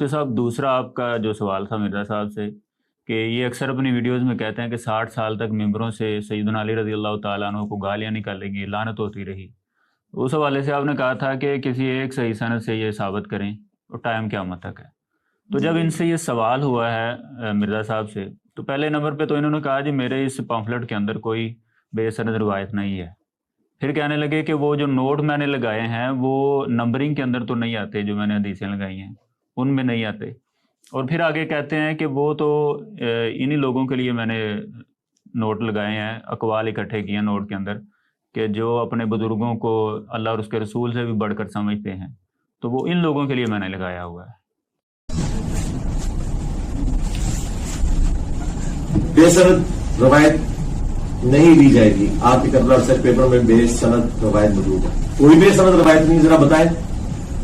مفتی صاحب دوسرا آپ کا جو سوال تھا مرزا صاحب سے کہ یہ اکثر اپنی ویڈیوز میں کہتے ہیں کہ 60 سال تک ممبروں سے سیدنا علی رضی اللہ تعالیٰ عنہ کو گالیاں نکالے گی، لعنت ہوتی رہی۔ اس حوالے سے آپ نے کہا تھا کہ کسی ایک صحیح سند سے یہ ثابت کریں اور ٹائم قیامت تک ہے۔ تو جب ان سے یہ سوال ہوا ہے مرزا صاحب سے، تو پہلے نمبر پہ تو انہوں نے کہا جی میرے اس پامفلٹ کے اندر کوئی بے سند روایت نہیں ہے۔ پھر کہنے لگے کہ وہ جو نوٹ میں نے لگائے ہیں وہ نمبرنگ کے اندر تو نہیں آتے، جو میں نے حدیثیں لگائی ہیں ان میں نہیں آتے۔ اور پھر آگے کہتے ہیں کہ وہ تو انہی لوگوں کے لیے میں نے نوٹ لگائے ہیں، اقوال اکٹھے کیے ہیں نوٹ کے اندر، کہ جو اپنے بزرگوں کو اللہ اور اس کے رسول سے بھی بڑھ کر سمجھتے ہیں، تو وہ ان لوگوں کے لیے میں نے لگایا ہوا ہے۔ بے سند روایت نہیں لی جائے گی، آپ کے کربلا ریسرچ پیپر میں بے سند روایت موجود ہے، کوئی بے سند روایت نہیں۔ ذرا بتائیں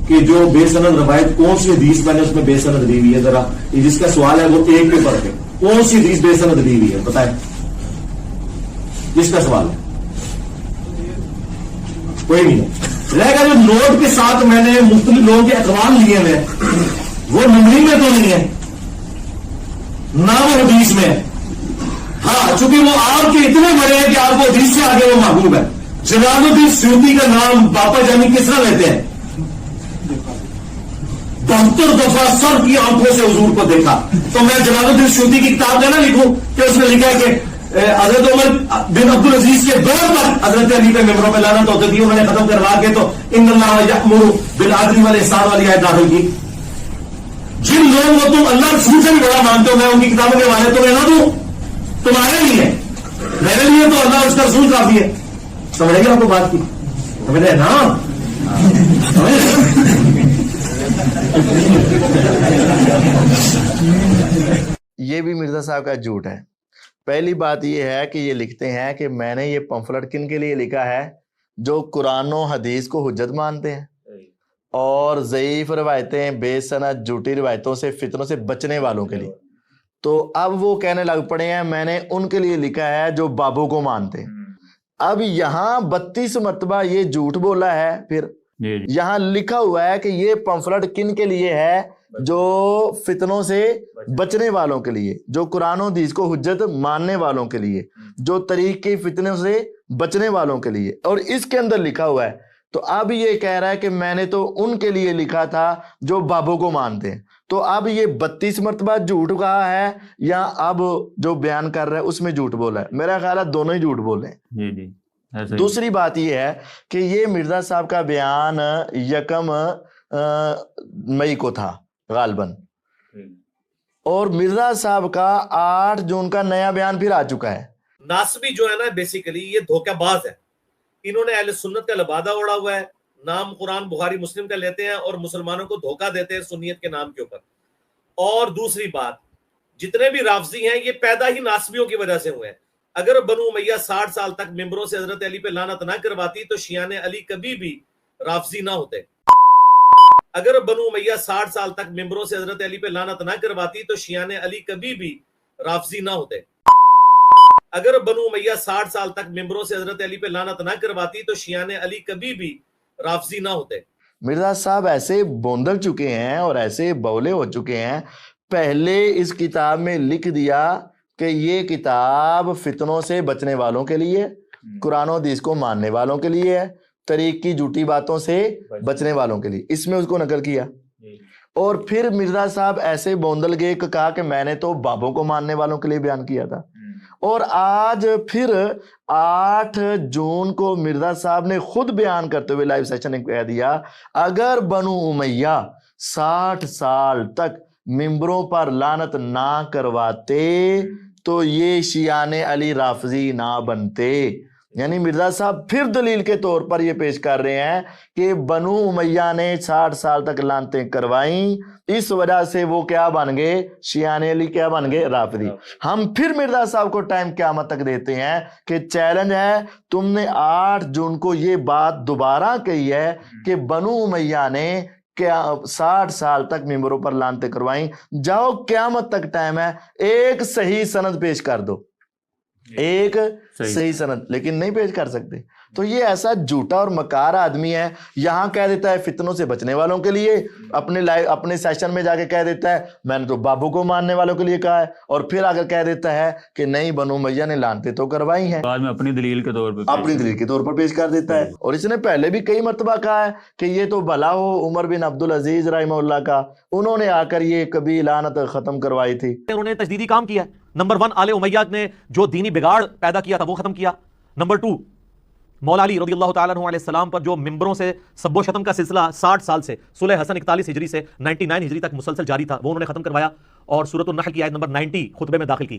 کہ جو بے سند روایت کون سی حدیث میں نے اس میں بے سند لی ہوئی ہے، ذرا جس کا سوال ہے وہ ایک پیپر پہ کون سی حدیث بے سند لی ہوئی ہے بتائیں، جس کا سوال ہے کوئی نہیں ہے۔ رہے گا جو نوٹ کے ساتھ میں نے مختلف لوگوں کے اقوال لیے ہوئے وہ نمبری میں تو نہیں ہے نہ وہ حدیث میں ہے۔ ہاں چونکہ وہ آپ کے اتنے بڑے ہیں کہ آپ کو حدیث سے آگے وہ محبوب ہے۔ جلال الدین سیوطی کا نام باپا جانی کس طرح لیتے ہیں؟ 72 دفعہ سر کی آنکھوں سے حضور کو دیکھا۔ تو میں جلال الدین سیوطی کی کتاب نہ لکھوں کہ اس میں لکھا ہے کہ حضرت عمر بن عبدالعزیز کے دور پر حضرت علی پہ ممبروں پہ لعنت ہوتی تھی، انہوں نے ختم کروا کے تو ان اللہ یأمر بالعدل والاحسان والی آیت نازل کی۔ جن لوگوں کو تم اللہ رسول سے بھی بڑا مانتے ہو، میں ان کی کتابوں کے حوالے تمہیں نہ دوں، تمہارے لیے میرے لیے تو اللہ اس کا رسول کافی ہے۔ سمجھ گئے آپ کو بات کی؟ سمجھ رہے نا؟ یہ بھی مرزا صاحب کا جھوٹ ہے۔ پہلی بات یہ ہے کہ یہ لکھتے ہیں کہ میں نے یہ پمفلٹ کن کے لیے لکھا ہے؟ جو قرآن و حدیث کو حجت مانتے ہیں اور ضعیف روایتیں، بے سند جھوٹی روایتوں سے، فتنوں سے بچنے والوں کے لیے۔ تو اب وہ کہنے لگ پڑے ہیں میں نے ان کے لیے لکھا ہے جو بابوں کو مانتے ہیں۔ اب یہاں 32 مرتبہ یہ جھوٹ بولا ہے۔ پھر یہاں لکھا ہوا ہے کہ یہ پمفلٹ کن کے لیے ہے؟ جو فتنوں سے بچنے والوں کے لیے، جو قرآن و حدیث کو حجت ماننے والوں کے لیے، جو طریق کی فتنوں سے بچنے والوں کے لیے، اور اس کے اندر لکھا ہوا ہے۔ تو اب یہ کہہ رہا ہے کہ میں نے تو ان کے لیے لکھا تھا جو بابوں کو مانتے ہیں۔ تو اب یہ 32 مرتبہ جھوٹ کہا ہے یا اب جو بیان کر رہا ہے اس میں جھوٹ بولا ہے؟ میرا خیال ہے دونوں ہی جھوٹ بولے ہیں۔ جی دوسری بات یہ ہے کہ یہ مرزا صاحب کا بیان 1 مئی کو تھا غالباً، اور مرزا صاحب کا 8 جون کا نیا بیان پھر آ چکا ہے۔ ناسبی جو ہے نا بیسیکلی یہ دھوکہ باز ہے، انہوں نے اہل سنت کا لبادہ اوڑا ہوا ہے، نام قرآن بخاری مسلم کا لیتے ہیں اور مسلمانوں کو دھوکہ دیتے ہیں سنیت کے نام کے اوپر۔ اور دوسری بات، جتنے بھی رافضی ہیں یہ پیدا ہی ناسبیوں کی وجہ سے ہوئے ہیں۔ اگر بنو امیہ 60 سال تک ممبروں سے حضرت علی پہ لعنت نہ کرواتی تو شیعان علی کبھی بھی رافضی نہ ہوتے۔ اگر بنو امیہ 60 سال تک ممبروں سے حضرت علی پہ لعنت نہ کرواتی تو شیعان علی کبھی بھی رافضی نہ ہوتے۔ اگر بنو امیہ 60 سال تک ممبروں سے حضرت علی پہ لعنت نہ کرواتی تو شیعان علی کبھی بھی رافضی نہ ہوتے۔ مرزا صاحب ایسے بوندل چکے ہیں اور ایسے بولے ہو چکے ہیں، پہلے اس کتاب میں لکھ دیا کہ یہ کتاب فتنوں سے بچنے والوں کے لیے، قرآن و حدیث کو ماننے والوں کے لیے ہے، طریق کی جھوٹی باتوں سے بچنے والوں کے لیے، اس میں اس کو نقل کیا۔ اور پھر مرزا صاحب ایسے بوندل گئے کہ کہا کہ میں نے تو بابوں کو ماننے والوں کے لیے بیان کیا تھا۔ اور آج پھر 8 جون کو مرزا صاحب نے خود بیان کرتے ہوئے لائیو سیشن میں کہہ دیا اگر بنو امیہ 60 سال تک ممبروں پر لعنت نہ کرواتے تو یہ شیعان علی رافضی نہ بنتے۔ یعنی مرزا صاحب پھر دلیل کے طور پر یہ پیش کر رہے ہیں کہ بنو امیہ نے 60 سال تک لعنتیں کروائیں، اس وجہ سے وہ کیا بن گئے؟ شیعان علی کیا بن گئے؟ رافضی۔ ہم پھر مرزا صاحب کو ٹائم قیامت تک دیتے ہیں کہ چیلنج ہے، تم نے 8 جون کو یہ بات دوبارہ کہی ہے کہ بنو امیہ نے 60 سال تک ممبروں پر لعنتیں کروائیں، جاؤ قیامت تک ٹائم ہے، ایک صحیح سند پیش کر دو، ایک صحیح سند، لیکن نہیں پیش کر سکتے۔ تو یہ ایسا جھوٹا اور مکار آدمی ہے، یہاں کہہ دیتا ہے فتنوں سے بچنے والوں کے لیے، اپنے سیشن میں جا کے کہہ دیتا ہے میں نے تو بابو کو ماننے والوں کے لیے کہا ہے، اور پھر اگر کہہ دیتا ہے کہ نہیں بنو امیہ نے لعنتیں تو کروائی ہیں، بعد میں اپنی دلیل کے طور پہ اپنی دلیل کے طور پر پیش کر دیتا ہے۔ اور اس نے پہلے بھی کئی مرتبہ کہا ہے کہ یہ تو بھلا ہو عمر بن عبدالعزیز رحمہ اللہ کا، انہوں نے آ کر یہ کبھی لعنت ختم کروائی تھی۔ انہوں نے تجدیدی کام کیا۔ نمبر 1 آل امیہ نے جو دینی بگاڑ پیدا کیا تھا وہ ختم کیا۔ نمبر 2 مولا علی رضی اللہ تعالیٰ عنہ علیہ السلام پر جو ممبروں سے سب و شتم کا سلسلہ 60 سال سے صلح حسن 41 ہجری سے 99 ہجری تک مسلسل جاری تھا، وہ انہوں نے ختم کروایا، اور سورۃ النحل کی آیت نمبر 90 خطبے میں داخل کی،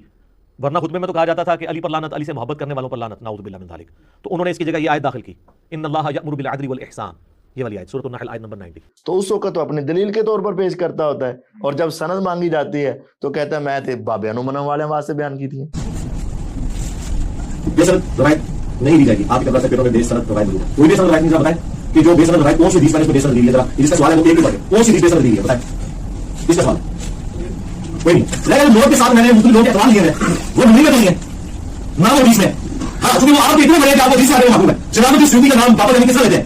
ورنہ خطبے میں تو کہا جاتا تھا کہ علی پر لعنت، علی سے محبت کرنے والوں پر لعنت، نعوذ باللہ من ذالک، تو انہوں نے اس کی جگہ یہ آیت داخل کی، ان اللہ یأمر بالعدل والاحسان، یہ والی آیت سورۃ النحل آیت نمبر 90۔ تو اس وقت تو اپنی دلیل کے طور پر پیش کرتا ہوتا ہے، اور جب سند مانگی جاتی ہے تو کہتا ہے میں بابے انومن والے واسطے بیان کی تھی۔ نہیں دی جائے گی آپ کے سے پیروں میں بے سند روایت ملے کوئی بے سند روایت نہیں بتائیں کہ جو بے سند روایت کون سی حدیث میں بے سند دی ہے، ذرا جس کا سوال ہے وہ ایک ہی پڑھے کون سی حدیث بے سند دی ہے بتائیں، اس کا سوال کوئی نہیں، لیکن موت کے ساتھ میں نے مسلم لوگوں کے اقوال لیے ہیں وہ نہیں میں نہیں ہے نہ وہ حدیث میں، ہاں چونکہ وہ آپ اتنے بڑے کہ آپ حدیث سے آگے معلوم ہے۔ جناب السیوطی کا نام بابا جانی کس طرح لیتے ہیں؟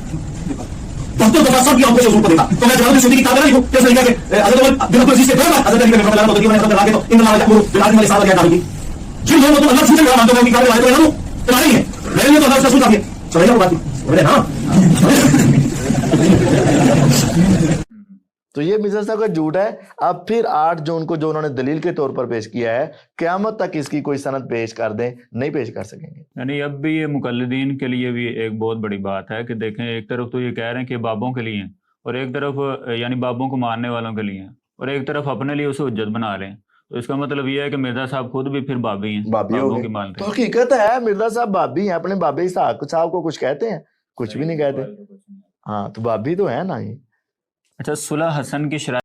دفتر دفعہ سب کی آنکھوں سے حضور کو دیکھا، تو میں جناب السیوطی کی کتاب نہیں ہوں کہ اس نے لکھا کہ حضرت عمر بن عبدالعزیز سے بڑا حضرت علی بن ابی طالب نے ختم کرا کے تو ان اللہ یأمر بالعدل والاحسان کا کہا، جن لوگوں کو اللہ چھوٹے بڑا مانتا ہے ان کی کتابیں روایت میں تمہاری ہے، میرے لیے تو اللہ رسول کافی ہے، سمجھ رہے ہو بات بولے ہاں۔ تو یہ مرزا صاحب کا جھوٹ ہے۔ اب پھر 8 جون کو جو انہوں نے دلیل کے طور پر پیش کیا ہے، قیامت تک اس کی کوئی سند پیش کر دیں نہیں پیش کر سکیں گے۔ یعنی اب بھی یہ مقلدین کے لیے بھی ایک بہت بڑی بات ہے کہ دیکھیں ایک طرف تو یہ کہہ رہے ہیں کہ بابوں کے لیے ہیں، اور ایک طرف یعنی بابوں کو ماننے والوں کے لیے ہیں، اور ایک طرف اپنے لیے اسے حجت بنا رہے ہیں، تو اس کا مطلب یہ ہے کہ مرزا صاحب خود بھی پھر بابی ہیں، بابی ہو بابوں گئے کی مانتے تو ہیں۔ حقیقت ہے مرزا صاحب بابی ہیں، اپنے بابے اسحاق صاحب کو کچھ کہتے ہیں؟ کچھ بھی نہیں کہتے۔ ہاں تو بابی تو ہے نا یہ۔ اچھا صلح حسن کی شرائط